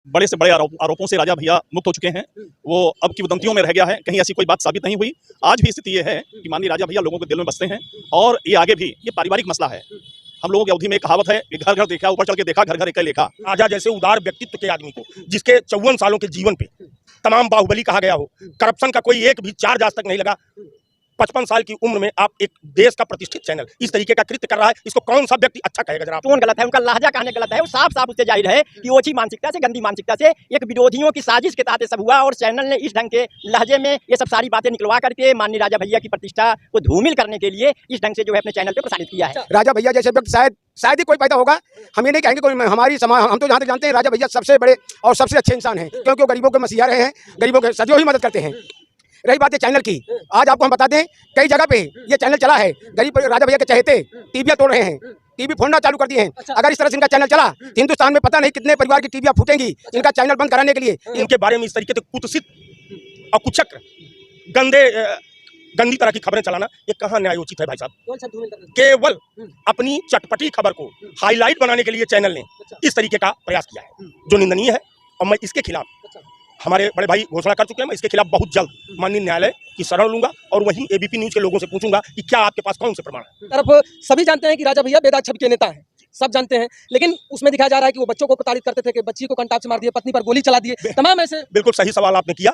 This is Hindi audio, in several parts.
बड़े से बड़े आरोपों से राजा भैया मुक्त हो चुके हैं। वो अब की वदंतियों में रह गया है, कहीं ऐसी कोई बात साबित नहीं हुई। आज भी स्थिति ये है कि माननीय राजा भैया लोगों के दिल में बसते हैं और ये आगे भी ये पारिवारिक मसला है। हम लोगों की अवधि में एक कहावत है कि घर घर देखा, ऊपर चल के देखा, घर घर एक लेखा। राजा जैसे उदार व्यक्तित्व के आदमी को, जिसके 54 सालों के जीवन पे तमाम बाहुबली कहा गया हो, करप्शन का कोई एक भी चार्ज आज तक नहीं लगा, 55 साल की उम्र में आप एक देश का प्रतिष्ठित चैनल इस तरीके का कृत्य कर रहा है, इसको कौन सा व्यक्ति अच्छा कहेगा जरा? टोन गलत है, उनका लहजा कहने गलत है। वो साफ साफ उससे जाहिर है कि ओछी मानसिकता से, गंदी मानसिकता से, एक विरोधियों की साजिश के तहत सब हुआ और चैनल ने इस ढंग के लहजे में ये सब सारी बातें निकलवा करके माननीय राजा भैया की प्रतिष्ठा को धूमिल करने के लिए इस ढंग से जो है अपने चैनल पे प्रसारित किया है। राजा भैया जैसे व्यक्ति शायद ही कोई पैदा होगा। हम ये नहीं कहेंगे कोई, हमारी समाज, हम तो जहाँ तक जानते हैं राजा भैया सबसे बड़े और सबसे अच्छे इंसान हैं, क्योंकि वो गरीबों के मसीहा रहे हैं, गरीबों के सदियों ही मदद करते हैं। रही बात है चैनल की, आज आपको हम बता दें कई जगह पे ये चैनल चला है, गरीब राजा भैया के चहेते टीवियां तोड़ रहे हैं, टीवी फोड़ना चालू कर दिए हैं। अगर इस तरह से इनका चैनल चला तो हिंदुस्तान में पता नहीं कितने परिवार की टीवियां फूटेंगी इनका चैनल बंद कराने के लिए। इनके बारे में इस तरीके से कुत्सित और कुचक्र गंदी तरह की खबरें चलाना ये कहाँ न्यायोचित है भाई साहब? केवल अपनी चटपटी खबर को हाईलाइट बनाने के लिए चैनल ने इस तरीके का प्रयास किया है, जो निंदनीय है। और मैं इसके खिलाफ, हमारे बड़े भाई घोषणा कर चुके हैं, मैं इसके खिलाफ बहुत जल्द माननीय न्यायालय की शरण लूंगा और वहीं एबीपी न्यूज के लोगों से पूछूंगा कि क्या आपके पास कौन से प्रमाण है। तरफ सभी जानते हैं कि राजा भैया बेदाग छवि के नेता हैं, सब जानते हैं, लेकिन उसमें दिखाया जा रहा है कि वो बच्चों को प्रताड़ित करते थे, कि बच्ची को कंटाप से मार दिए, पत्नी पर गोली चला दिए, तमाम ऐसे। बिल्कुल सही सवाल आपने किया।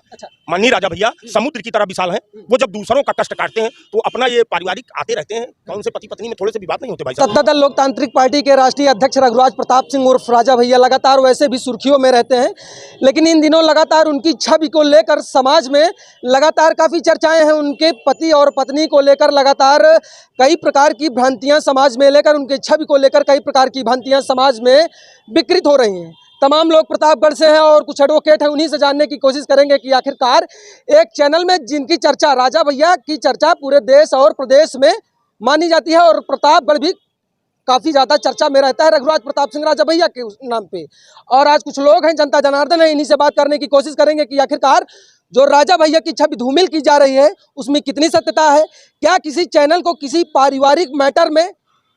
माननीय राजा भैया समुद्र की तरह विशाल हैं, वो जब दूसरों का कष्ट काटते हैं तो अपना ये पारिवारिक आते रहते हैं, कौन से पति पत्नी में थोड़े से विवाद नहीं होते भाई साहब। सत्ता दल लोकतांत्रिक पार्टी के राष्ट्रीय अध्यक्ष रघुराज प्रताप सिंह उर्फ राजा भैया लगातार वैसे भी सुर्खियों में रहते हैं, लेकिन इन दिनों लगातार उनकी छवि को लेकर समाज में लगातार काफी चर्चाएं हैं। उनके पति और पत्नी को लेकर लगातार कई प्रकार की भ्रांतियां समाज में लेकर, उनके छवि को लेकर कई प्रकार की भ्रांतियां समाज में विकृत हो रही हैं। तमाम लोग प्रतापगढ़ से हैं और कुछ एडवोकेट हैं, उन्हीं से जानने की कोशिश करेंगे कि आखिरकार एक चैनल में जिनकी चर्चा, राजा भैया की चर्चा पूरे देश और प्रदेश में मानी जाती है और प्रतापगढ़ भी काफ़ी ज़्यादा चर्चा में रहता है रघुराज प्रताप सिंह राजा भैया के नाम पे। और आज कुछ लोग हैं, जनता जनार्दन है, इन्हीं से बात करने की कोशिश करेंगे कि आखिरकार जो राजा भैया की छवि धूमिल की जा रही है उसमें कितनी सत्यता है। क्या किसी चैनल को किसी पारिवारिक मैटर में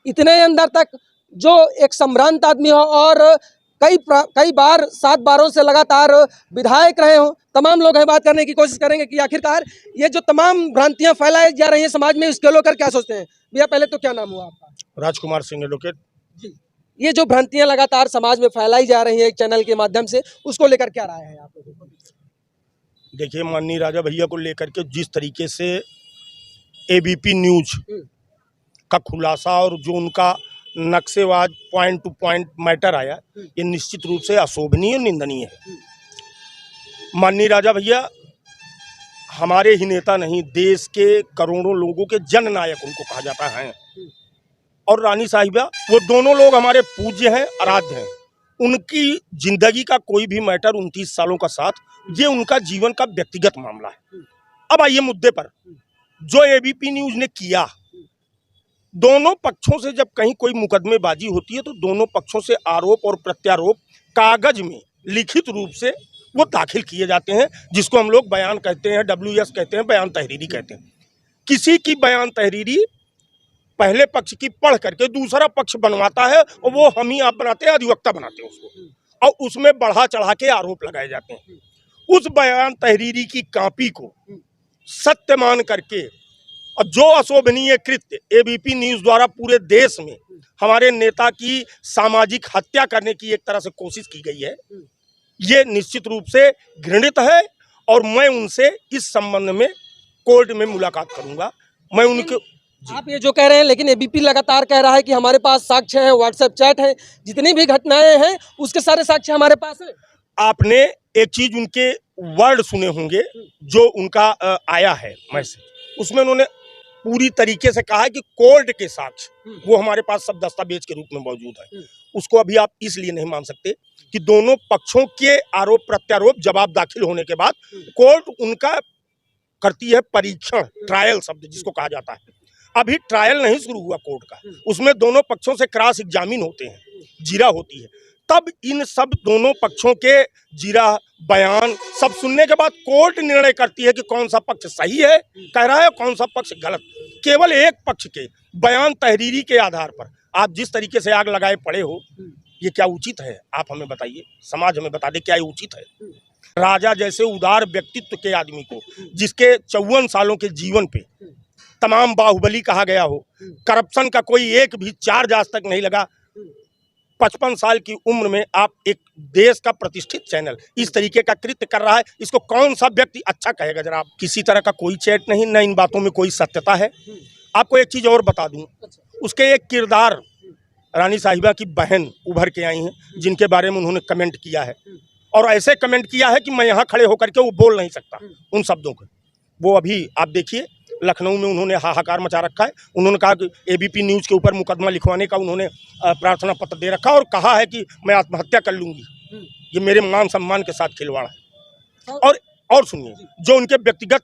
इतने अंदर तक जो एक संभ्रांत आदमी हो और कई बार 7 बारों से लगातार विधायक रहे हों, तमाम लोग हैं, बात करने की कोशिश करेंगे कि आखिरकार ये जो तमाम भ्रांतियां फैलाई जा रही हैं समाज में, इसको लेकर क्या सोचते हैं। भैया पहले तो क्या नाम हुआ आपका? राजकुमार सिंह एडवोकेट जी। ये जो भ्रांतियां लगातार समाज में फैलाई जा रही हैं एक चैनल के माध्यम से, उसको लेकर क्या राय है आप लोगों को? देखिए, माननीय राजा भैया को लेकर के जिस तरीके से एबीपी न्यूज का खुलासा और जो उनका नक्शेबाज पॉइंट टू पॉइंट मैटर आया, ये निश्चित रूप से अशोभनीय और निंदनीय है। माननीय राजा भैया हमारे ही नेता नहीं, देश के करोड़ों लोगों के जननायक उनको कहा जाता है। और रानी साहिबा, वो दोनों लोग हमारे पूज्य हैं, आराध्य हैं। उनकी जिंदगी का कोई भी मैटर 29 सालों का साथ, ये उनका जीवन का व्यक्तिगत मामला है। अब आइए मुद्दे पर, जो एबीपी न्यूज ने किया, दोनों पक्षों से जब कहीं कोई मुकदमेबाजी होती है तो दोनों पक्षों से आरोप और प्रत्यारोप कागज में लिखित रूप से वो दाखिल किए जाते हैं, जिसको हम लोग बयान कहते हैं, WS कहते हैं, बयान तहरीरी कहते हैं। किसी की बयान तहरीरी पहले पक्ष की पढ़ करके दूसरा पक्ष बनवाता है और वो हम ही आप बनाते हैं, अधिवक्ता बनाते हैं उसको, और उसमें बढ़ा चढ़ा के आरोप लगाए जाते हैं। उस बयान तहरीरी की कॉपी को सत्य मान करके और जो अशोभनीय कृत्य एबीपी न्यूज द्वारा पूरे देश में हमारे नेता की सामाजिक हत्या करने की एक तरह से कोशिश की गई है, ये निश्चित रूप से घृणित है। और मैं उनसे इस संबंध में कोर्ट में मुलाकात करूंगा। मैं उनके आप ये जो कह रहे हैं, लेकिन एबीपी लगातार कह रहा है कि हमारे पास साक्ष्य हैं, व्हाट्सएप चैट है, जितनी भी घटनाएं हैं उसके सारे साक्ष्य हमारे पास हैं। आपने एक चीज उनके वर्ड सुने होंगे जो उनका आया है मैसेज, उसमें उन्होंने पूरी तरीके से कहा है कि कोर्ट के साक्ष्य वो हमारे पास सब दस्तावेज के रूप में मौजूद है। उसको अभी आप इसलिए नहीं मान सकते कि दोनों पक्षों के आरोप प्रत्यारोप जवाब दाखिल होने के बाद कोर्ट उनका करती है परीक्षण, ट्रायल शब्द जिसको कहा जाता है। अभी ट्रायल नहीं शुरू हुआ कोर्ट का, उसमें दोनों पक्षों से क्रॉस एग्जामिन होते हैं, जीरा होती है। तब इन सब दोनों पक्षों के जीरा बयान सब सुनने के बाद कोर्ट निर्णय करती है कि कौन सा पक्ष सही है कह रहा है, कौन सा पक्ष गलत। केवल एक पक्ष के बयान तहरीरी के आधार पर आप जिस तरीके से आग लगाए पड़े हो, ये क्या उचित है? आप हमें बताइए, समाज हमें बता दे क्या ये उचित है? राजा जैसे उदार व्यक्तित्व के आदमी को, जिसके 54 सालों के जीवन पे तमाम बाहुबली कहा गया हो, करप्शन का कोई एक भी चार्ज आज तक नहीं लगा, 55 साल की उम्र में आप एक देश का प्रतिष्ठित चैनल इस तरीके का कृत्य कर रहा है, इसको कौन सा व्यक्ति अच्छा कहेगा? जरा आप, किसी तरह का कोई चैट नहीं, न इन बातों में कोई सत्यता है। आपको एक चीज़ और बता दूं, उसके एक किरदार रानी साहिबा की बहन उभर के आई हैं, जिनके बारे में उन्होंने कमेंट किया है, और ऐसे कमेंट किया है कि मैं यहाँ खड़े होकर के वो बोल नहीं सकता उन शब्दों को। वो अभी आप देखिए लखनऊ में उन्होंने हाहाकार मचा रखा है। उन्होंने कहा कि एबीपी न्यूज़ के ऊपर मुकदमा लिखवाने का उन्होंने प्रार्थना पत्र दे रखा और कहा है कि मैं आत्महत्या कर लूँगी। ये मेरे मान सम्मान के साथ खिलवाड़ है। और सुनिए, जो उनके व्यक्तिगत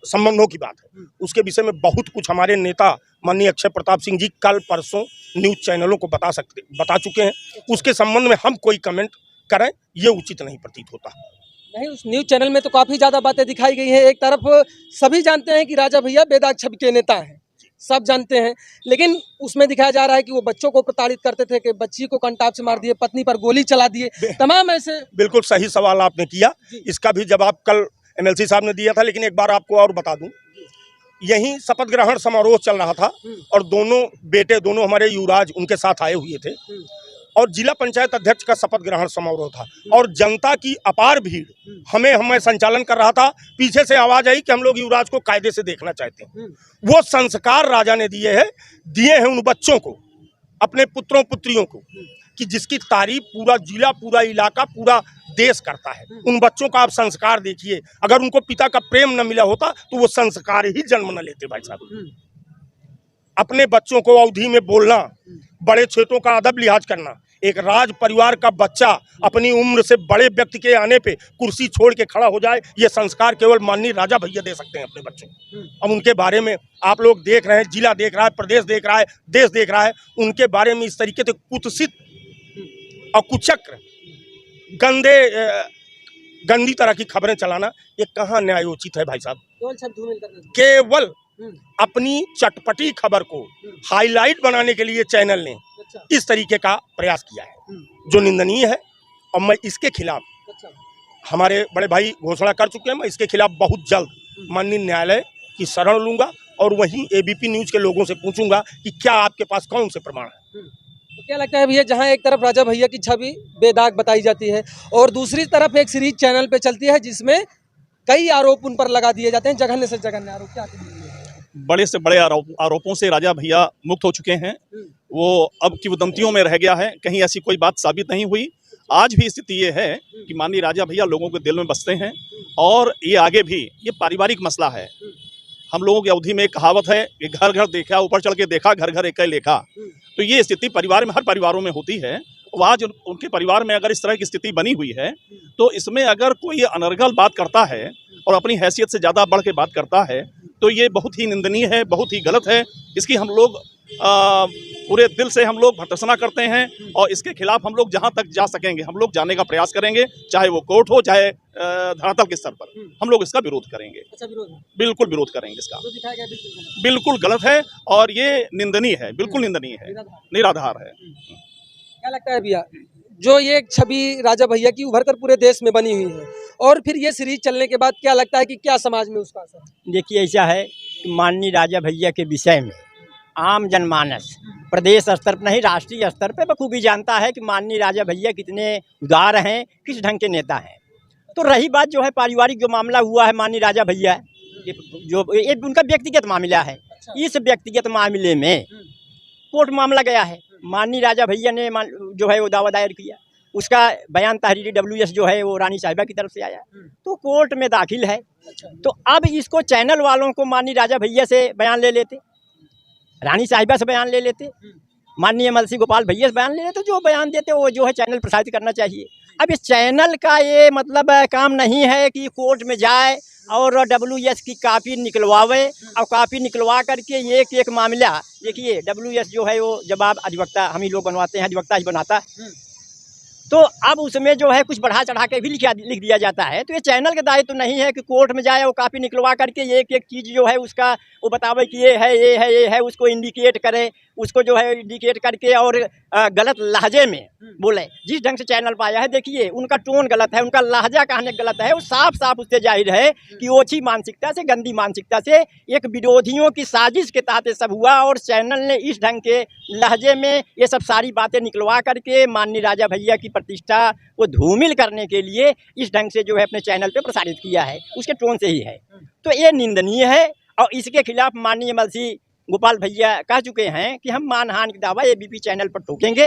संबंधों की बात है, उसके विषय में बहुत कुछ हमारे नेता माननीय अक्षय प्रताप सिंह जी कल परसों न्यूज़ चैनलों को बता चुके हैं। उसके संबंध में हम कोई कमेंट करें ये उचित नहीं प्रतीत होता। नहीं, उस न्यूज़ चैनल में तो काफ़ी ज़्यादा बातें दिखाई गई हैं। एक तरफ सभी जानते हैं कि राजा भैया बेदाग छवि के नेता हैं, सब जानते हैं, लेकिन उसमें दिखाया जा रहा है कि वो बच्चों को प्रताड़ित करते थे, कि बच्ची को कंटाप से मार दिए, पत्नी पर गोली चला दिए, तमाम ऐसे। बिल्कुल सही सवाल आपने किया, इसका भी जवाब कल एमएलसी साहब ने दिया था। लेकिन एक बार आपको और बता दूं, यहीं शपथ ग्रहण समारोह चल रहा था और दोनों बेटे, दोनों हमारे युवराज उनके साथ आए हुए थे, और जिला पंचायत अध्यक्ष का शपथ ग्रहण समारोह था, और जनता की अपार भीड़ हमें संचालन कर रहा था। पीछे से आवाज आई कि हम लोग युवराज को कायदे से देखना चाहते हैं। वो संस्कार राजा ने दिए हैं उन बच्चों को, अपने पुत्रों पुत्रियों को, कि जिसकी तारीफ पूरा जिला, पूरा इलाका, पूरा देश करता है। उन बच्चों का आप संस्कार देखिए, अगर उनको पिता का प्रेम न मिला होता तो वो संस्कार ही जन्म न लेते। भाई साहब, अपने बच्चों को अवधि में बोलना, बड़े छोटों का अदब लिहाज करना, एक राज परिवार का बच्चा अपनी उम्र से बड़े व्यक्ति के आने पे कुर्सी छोड़ के खड़ा हो जाए, ये संस्कार केवल माननीय राजा भैया दे सकते हैं अपने बच्चों को। अब उनके बारे में आप लोग देख रहे हैं, जिला देख रहा है, प्रदेश देख रहा है, देश देख रहा है, उनके बारे में इस तरीके से कुत्सित और कुचक्र गंदी तरह की खबरें चलाना, ये कहाँ न्यायोचित है? भाई साहब, केवल अपनी चटपटी खबर को हाईलाइट बनाने के लिए चैनल ने इस तरीके का प्रयास किया है, जो निंदनीय है। और मैं इसके खिलाफ, हमारे बड़े भाई घोषणा कर चुके हैं, मैं इसके खिलाफ बहुत जल्द माननीय न्यायालय की शरण लूंगा और वहीं एबीपी न्यूज़ के लोगों से पूछूंगा कि क्या आपके पास कौन से प्रमाण है। तो क्या लगता है भैया, जहां एक तरफ राजा भैया की छवि बेदाग बताई जाती है और दूसरी तरफ एक सीरीज चैनल पे चलती है जिसमें कई आरोप उन पर लगा दिए जाते हैं, जघन्य से जघन्य आरोप, क्या कहेंगे? बड़े से बड़े आरोपों से राजा भैया मुक्त हो चुके हैं। वो अब किंवदंतियों में रह गया है, कहीं ऐसी कोई बात साबित नहीं हुई। आज भी स्थिति ये है कि माननीय राजा भैया लोगों के दिल में बसते हैं, और ये आगे भी, ये पारिवारिक मसला है। हम लोगों की अवधि में एक कहावत है कि घर घर देखा, ऊपर चढ़ के देखा, घर घर एक लेखा। तो ये स्थिति परिवार में, हर परिवारों में होती है। तो आज उनके परिवार में अगर इस तरह की स्थिति बनी हुई है, तो इसमें अगर कोई अनर्गल बात करता है और अपनी हैसियत से ज़्यादा बढ़ के बात करता है, तो ये बहुत ही निंदनीय है, बहुत ही गलत है। इसकी हम लोग पूरे दिल से हम लोग भर्त्सना करते हैं, और इसके खिलाफ हम लोग जहां तक जा सकेंगे हम लोग जाने का प्रयास करेंगे, चाहे वो कोर्ट हो, चाहे धरातल के स्तर पर हम लोग इसका विरोध करेंगे। अच्छा, विरोध? बिल्कुल विरोध करेंगे इसका। जो दिखाया गया बिल्कुल गलत है और ये निंदनीय है, बिल्कुल निंदनीय है, निराधार है। क्या लगता है भैया, जो ये छवि राजा भैया की उभर कर पूरे देश में बनी हुई है, और फिर ये सीरीज चलने के बाद क्या लगता है कि क्या समाज में उसका असर? देखिए, ऐसा है कि माननीय राजा भैया के विषय में आम जनमानस प्रदेश स्तर पर नहीं, राष्ट्रीय स्तर पर बखूबी जानता है कि माननीय राजा भैया कितने उदार हैं, किस ढंग के नेता हैं। तो रही बात जो है पारिवारिक जो मामला हुआ है माननीय राजा भैया, जो ये उनका व्यक्तिगत मामला है। इस व्यक्तिगत मामले में कोर्ट मामला गया है, माननीय राजा भैया ने जो है वो दावा दायर किया, उसका बयान तहरीरी WS जो है वो रानी साहिबा की तरफ से आया, तो कोर्ट में दाखिल है। तो अब इसको चैनल वालों को माननीय राजा भैया से बयान ले लेते, रानी साहिबा से बयान ले लेते, माननीय एमएलसी गोपाल भैया से बयान ले लेते, जो बयान देते वो जो है चैनल प्रसारित करना चाहिए। अब इस चैनल का ये मतलब काम नहीं है कि कोर्ट में जाए और WS की कापी निकलवावे, और कापी निकलवा करके एक एक मामला, देखिए WS जो है वो जवाब अधिवक्ता हम ही लोग बनवाते हैं, अधिवक्ता ही बनाता है। तो अब उसमें जो है कुछ बढ़ा चढ़ा के भी लिख दिया जाता है। तो ये चैनल का दायित्व तो नहीं है कि कोर्ट में जाए वो कापी निकलवा करके एक एक चीज़ जो है उसका वो बतावे कि ये है, उसको इंडिकेट करे, उसको जो है इंडिकेट करके और गलत लहजे में बोले। जिस ढंग से चैनल पर आया है, देखिए उनका टोन गलत है, उनका लहजा कहने गलत है। वो साफ साफ उससे जाहिर है कि ओछी मानसिकता से, गंदी मानसिकता से, एक विरोधियों की साजिश के तहत सब हुआ। और चैनल ने इस ढंग के लहजे में ये सब सारी बातें निकलवा करके माननीय राजा भैया की प्रतिष्ठा को धूमिल करने के लिए इस ढंग से जो है अपने चैनल पे प्रसारित किया है, उसके टोन से ही है। तो ये निंदनीय है और इसके खिलाफ माननीय मलसी गोपाल भैया कह चुके हैं कि हम मानहानि की दावा एबीपी चैनल पर ठोकेंगे।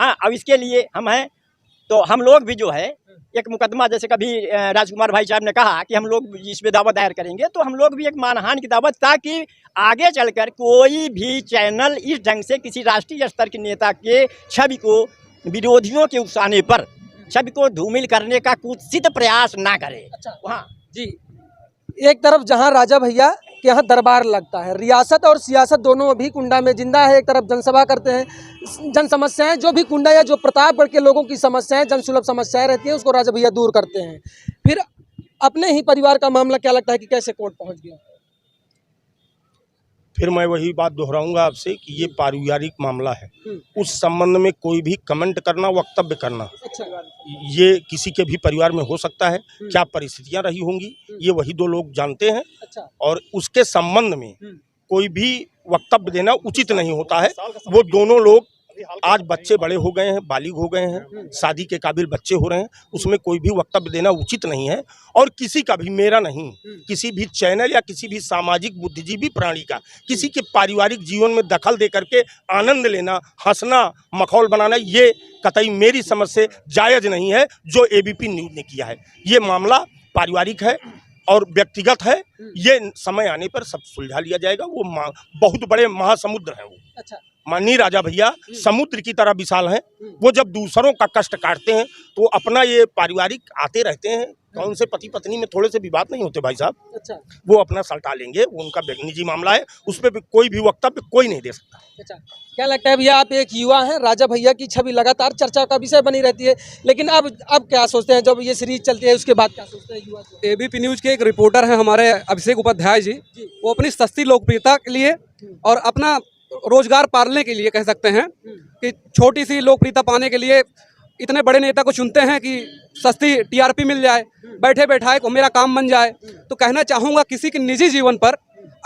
हाँ, अब इसके लिए हम हैं तो हम लोग भी जो है एक मुकदमा, जैसे कभी राजकुमार भाई साहब ने कहा कि हम लोग इस पे दावा दायर करेंगे, तो हम लोग भी एक मानहानि की दावा, ताकि आगे चलकर कोई भी चैनल इस ढंग से किसी राष्ट्रीय स्तर के नेता के छवि को विरोधियों के उकसाने पर छवि को धूमिल करने का कुत्सित प्रयास ना करे। हाँ जी, एक तरफ जहां राजा भैया के यहाँ दरबार लगता है, रियासत और सियासत दोनों अभी कुंडा में जिंदा है। एक तरफ जनसभा करते हैं, जन समस्याएं जो भी कुंडा या जो प्रतापगढ़ के लोगों की समस्याएं, जन सुलभ समस्याएं रहती हैं, उसको राजा भैया दूर करते हैं। फिर अपने ही परिवार का मामला क्या लगता है कि कैसे कोर्ट पहुंच गया? फिर मैं वही बात दोहराऊंगा आपसे कि ये पारिवारिक मामला है। उस संबंध में कोई भी कमेंट करना, वक्तव्य करना, ये किसी के भी परिवार में हो सकता है। क्या परिस्थितियां रही होंगी ये वही दो लोग जानते हैं, और उसके संबंध में कोई भी वक्तव्य देना उचित नहीं होता है। वो दोनों लोग आज बच्चे बड़े हो गए हैं, बालिग हो गए हैं, शादी के काबिल बच्चे हो रहे हैं, उसमें कोई भी वक्तव्य देना उचित नहीं है। और किसी का भी, मेरा नहीं, किसी भी चैनल या किसी भी सामाजिक बुद्धिजीवी प्राणी का किसी के पारिवारिक जीवन में दखल दे करके आनंद लेना, हंसना, मखौल बनाना, ये कतई मेरी समझ से जायज़ नहीं है जो एबीपी न्यूज़ ने किया है। ये मामला पारिवारिक है और व्यक्तिगत है। ये समय आने पर सब सुलझा लिया जाएगा। वो बहुत बड़े महासमुद्र हैं। वो माननीय राजा भैया समुद्र की तरह विशाल हैं। वो जब दूसरों का कष्ट काटते हैं तो अपना ये पारिवारिक आते रहते हैं। कौन से पति पत्नी में थोड़े से विवाद नहीं होते भाई साहब। वो अपना सल्टा लेंगे, वो उनका निजी मामला है, उस पर कोई भी वक्तव्य कोई नहीं दे सकता। क्या लगता है भैया, आप एक युवा हैं, राजा भैया की छवि लगातार चर्चा का विषय बनी रहती है, लेकिन अब क्या सोचते हैं जब ये सीरीज चलती है उसके बाद क्या सोचते हैं युवा? एबीपी न्यूज़ के एक रिपोर्टर हैं हमारे अभिषेक उपाध्याय जी, वो अपनी सस्ती लोकप्रियता के लिए और अपना रोजगार पालने के लिए कह सकते हैं कि छोटी सी लोकप्रियता पाने के लिए इतने बड़े नेता को चुनते हैं कि सस्ती टीआरपी मिल जाए, बैठे बैठाए को मेरा काम बन जाए। तो कहना चाहूँगा किसी के निजी जीवन पर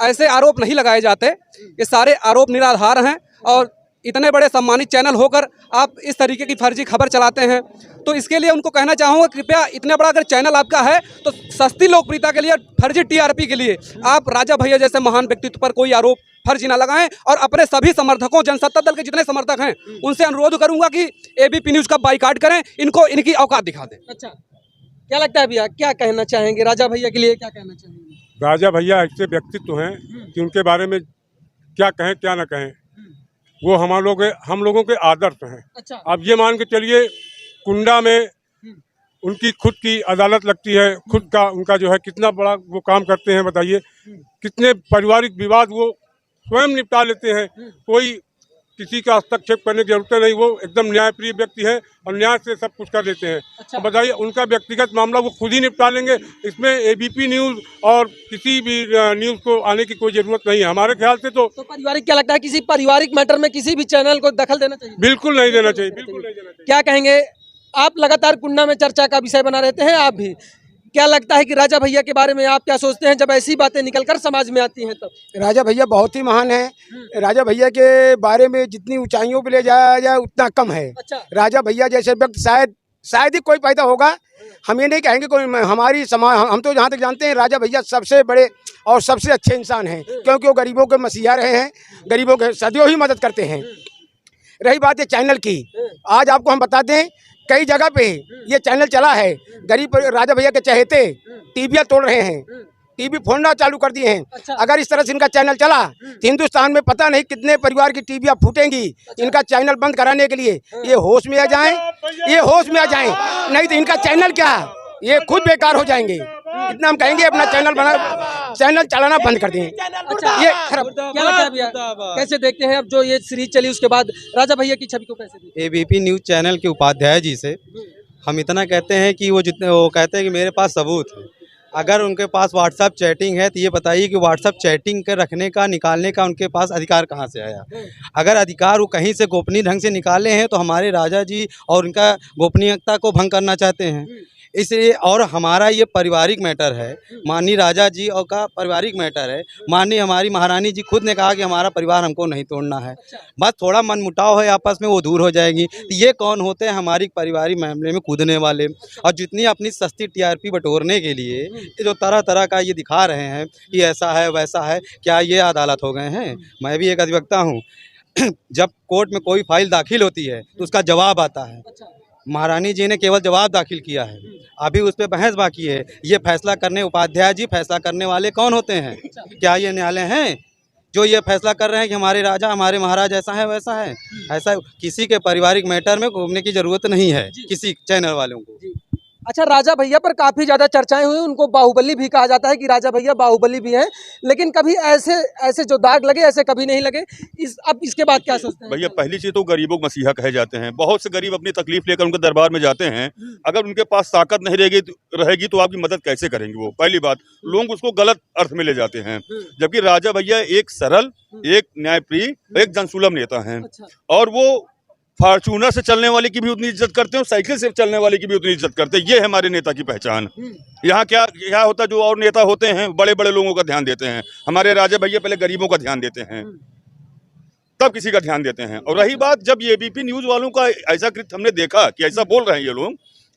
ऐसे आरोप नहीं लगाए जाते, ये सारे आरोप निराधार हैं। और इतने बड़े सम्मानित चैनल होकर आप इस तरीके की फर्जी खबर चलाते हैं, तो इसके लिए उनको कहना चाहूँगा कृपया इतना बड़ा अगर चैनल आपका है तो सस्ती लोकप्रियता के लिए, फर्जी टीआरपी के लिए आप राजा भैया जैसे महान व्यक्तित्व पर कोई आरोप फर्जी ना लगाएं। और अपने सभी समर्थकों, जनसत्ता दल के जितने समर्थक हैं, उनसे अनुरोध करूंगा कि एबीपी न्यूज़ का बाइकाट करें, इनको इनकी औकात दिखा दें। अच्छा, क्या लगता है भैया, क्या कहना चाहेंगे राजा भैया के लिए, क्या कहना चाहेंगे? राजा भैया ऐसे व्यक्तित्व हैं कि उनके बारे में क्या कहें क्या ना कहें, वो हम लोगों के आदर्श हैं। अच्छा। अब ये मान के चलिए कुंडा में उनकी खुद की अदालत लगती है, खुद का उनका जो है कितना बड़ा वो काम करते हैं बताइए। कितने पारिवारिक विवाद वो स्वयं निपटा लेते हैं, कोई किसी का हस्तक्षेप करने की जरूरत नहीं। वो एकदम न्यायप्रिय व्यक्ति है और न्याय से सब कुछ कर देते हैं। अच्छा। बताइए, उनका व्यक्तिगत मामला वो खुद ही निपटा लेंगे, इसमें एबीपी न्यूज़ और किसी भी न्यूज़ को आने की कोई ज़रूरत नहीं है हमारे ख्याल से। तो पारिवारिक, क्या लगता है किसी पारिवारिक मैटर में किसी भी चैनल को दखल देना चाहिए? बिल्कुल नहीं देना चाहिए, बिल्कुल नहीं देना चाहिए। क्या कहेंगे आप, लगातार कुंडा में चर्चा का विषय बना रहते हैं आप भी, क्या लगता है कि राजा भैया के बारे में आप क्या सोचते हैं जब ऐसी बातें निकलकर समाज में आती हैं? तब राजा भैया बहुत ही महान है। राजा भैया के बारे में जितनी ऊंचाइयों पे ले जाया जाए उतना कम है। अच्छा। राजा भैया जैसे व्यक्ति शायद ही कोई पैदा होगा। हम ये नहीं कहेंगे कोई, हमारी समाज, हम तो जहाँ तक जानते हैं राजा भैया सबसे बड़े और सबसे अच्छे इंसान हैं, क्योंकि वो गरीबों के मसीहा रहे हैं, गरीबों के सदियों ही मदद करते हैं। रही बात है चैनल की, आज आपको हम बता दें कई जगह पे ये चैनल चला है। गरीब राजा भैया के चहेते टीवियाँ तोड़ रहे हैं, टीवी फोड़ना चालू कर दिए हैं। अच्छा। अगर इस तरह से इनका चैनल चला तो हिंदुस्तान में पता नहीं कितने परिवार की टीवियाँ फूटेंगी। इनका चैनल बंद कराने के लिए ये होश में आ जाएं, ये होश में आ जाएं, नहीं तो इनका चैनल क्या, ये खुद बेकार हो जाएंगे। इतना हम कहेंगे, अपना चैनल चलाना बंद कर दें। अच्छा, ये खराब। क्या लगता है भैया, कैसे देखते हैं अब जो ये सीरीज चली उसके बाद राजा भैया की छवि को कैसे देखते हैं? एबीपी न्यूज़ चैनल के उपाध्याय जी से हम इतना कहते हैं कि वो कहते हैं कि मेरे पास सबूत है। अगर उनके पास व्हाट्सएप चैटिंग है तो ये बताइए कि व्हाट्सएप चैटिंग के रखने का निकालने का उनके पास अधिकार कहाँ से आया। अगर अधिकार वो कहीं से गोपनीय ढंग से निकाले हैं तो हमारे राजा जी और उनका गोपनीयता को भंग करना चाहते हैं। इसलिए और हमारा ये पारिवारिक मैटर है, माननीय राजा जी और का पारिवारिक मैटर है। माननीय हमारी महारानी जी खुद ने कहा कि हमारा परिवार हमको नहीं तोड़ना है, बस थोड़ा मनमुटाव है आपस में, वो दूर हो जाएगी। तो ये कौन होते हैं हमारी पारिवारिक मामले में कूदने वाले, और जितनी अपनी सस्ती टीआरपी बटोरने के लिए ये जो तरह तरह का ये दिखा रहे हैं कि ऐसा है वैसा है, क्या ये अदालत हो गए हैं? मैं भी एक अधिवक्ता हूँ। जब कोर्ट में कोई फाइल दाखिल होती है तो उसका जवाब आता है। महारानी जी ने केवल जवाब दाखिल किया है, अभी उस पर बहस बाकी है। ये फैसला करने उपाध्याय जी फैसला करने वाले कौन होते हैं? क्या ये न्यायालय हैं जो ये फैसला कर रहे हैं कि हमारे राजा हमारे महाराज ऐसा है वैसा है? ऐसा किसी के पारिवारिक मैटर में घूमने की जरूरत नहीं है किसी चैनल वालों को। अच्छा, राजा भैया पर काफ़ी ज़्यादा चर्चाएं हुई, उनको बाहुबली भी कहा जाता है कि राजा भैया बाहुबली भी हैं, लेकिन कभी ऐसे जो दाग लगे ऐसे कभी नहीं लगे। अब इसके बाद क्या सोचते हैं? भैया पहली चीज़ तो गरीबों को मसीहा कहे जाते हैं। बहुत से गरीब अपनी तकलीफ लेकर उनके दरबार में जाते हैं, अगर उनके पास ताकत नहीं रहेगी तो आपकी मदद कैसे करेंगे वो? पहली बात, लोग उसको गलत अर्थ में ले जाते हैं, जबकि राजा भैया एक सरल, एक न्यायप्रिय, एक जनसुलभ नेता हैं। और वो फॉर्चूनर से चलने वाले की भी उतनी इज्जत करते हैं और साइकिल से चलने वाले की भी उतनी इज्जत करते हैं। ये है हमारे नेता की पहचान। यहाँ क्या होता है, जो और नेता होते हैं बड़े बड़े लोगों का ध्यान देते हैं, हमारे राजा भैया पहले गरीबों का ध्यान देते हैं, तब किसी का ध्यान देते हैं। और रही बात, जब ये एबीपी न्यूज वालों का ऐसा कृत्य हमने देखा कि ऐसा बोल रहे हैं ये लोग,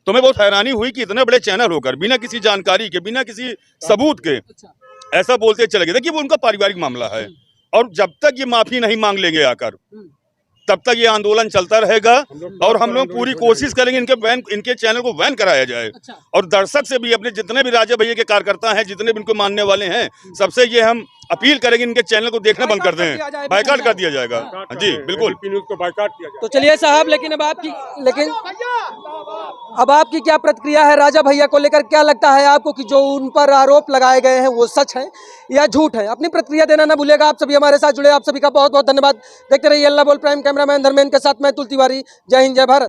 तो हमें बहुत हैरानी हुई कि इतने बड़े चैनल होकर बिना किसी जानकारी के, बिना किसी सबूत के ऐसा बोलते चले गए। देखिए वो उनका पारिवारिक मामला है, और जब तक ये माफी नहीं मांग लेंगे आकर, तब तक ये आंदोलन चलता रहेगा। और हम लोग पूरी कोशिश करेंगे इनके चैनल को बैन कराया जाए। और दर्शक से भी, अपने जितने भी राजा भैया के कार्यकर्ता हैं, जितने भी इनको मानने वाले हैं, सबसे ये हम अपील करेंगे इनके चैनल को देखना बंद कर दें, बायकॉट कर दिया जाएगा। जी बिल्कुल, न्यूज़ को बायकॉट किया जाए। तो चलिए साहब, लेकिन अब आपकी क्या प्रतिक्रिया है राजा भैया को लेकर? क्या लगता है आपको कि जो उन पर आरोप लगाए गए हैं वो सच है या झूठ है? अपनी प्रतिक्रिया देना ना भूलिएगा। आप सभी हमारे साथ जुड़े, आप सभी का बहुत बहुत धन्यवाद। देखते रहिए अल्लाह बोल प्राइम। कैमरामैन धर्मेंद्र के साथ मैं तुल तिवारी। जय हिंद, जय भारत।